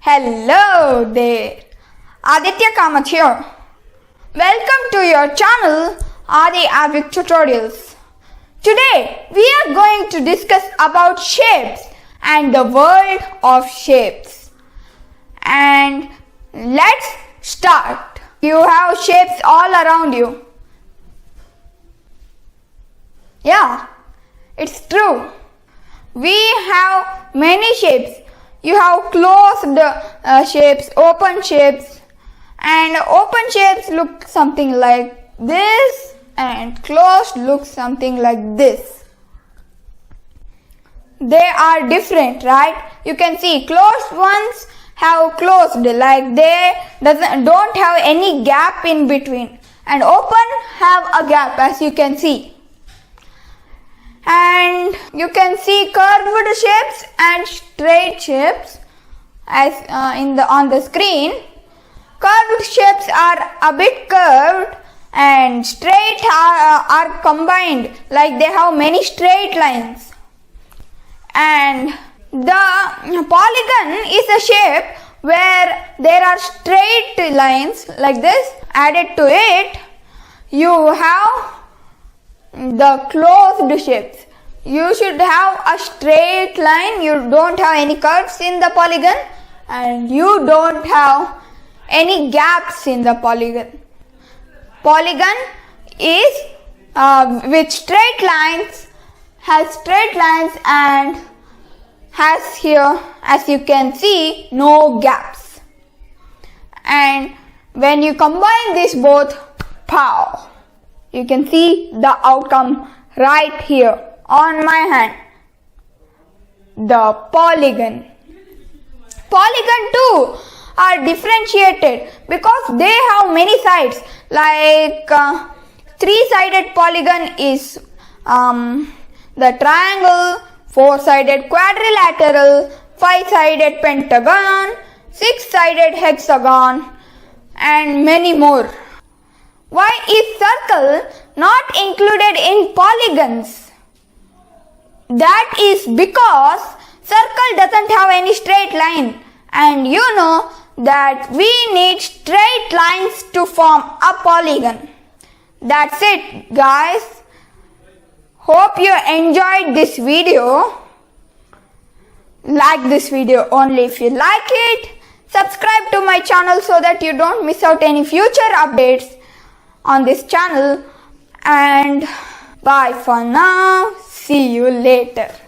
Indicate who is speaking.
Speaker 1: Hello there, Aditya here. Welcome to your channel AdiAdvik Tutorials. Today we are going to discuss about shapes and the world of shapes. And let's start. You have shapes all around you. Yeah, it's true. We have many shapes. You have closed shapes, open shapes, and open shapes look something like this and closed looks something like this. They are different, right? You can see closed ones have closed like they don't have any gap in between, and open have a gap as you can see. And you can see curved shapes and straight shapes as on the screen. Curved shapes are a bit curved and straight are combined, like they have many straight lines. And the polygon is a shape where there are straight lines like this. Added to it, you have the closed shapes. You should have a straight line. You don't have any curves in the polygon, and you don't have any gaps in the polygon. Polygon is with straight lines, has straight lines and has here, as you can see, no gaps. And when you combine these both, pow! You can see the outcome right here on my hand. The polygon. Polygon too are differentiated because they have many sides. Like three-sided polygon is the triangle, four-sided quadrilateral, five-sided pentagon, six-sided hexagon, and many more. Why is circle not included in polygons? That is because circle doesn't have any straight line, and you know that we need straight lines to form a polygon. That's it, guys. Hope you enjoyed this video. Like this video only if you like it. Subscribe to my channel so that you don't miss out any future updates on this channel, and bye for now. See you later.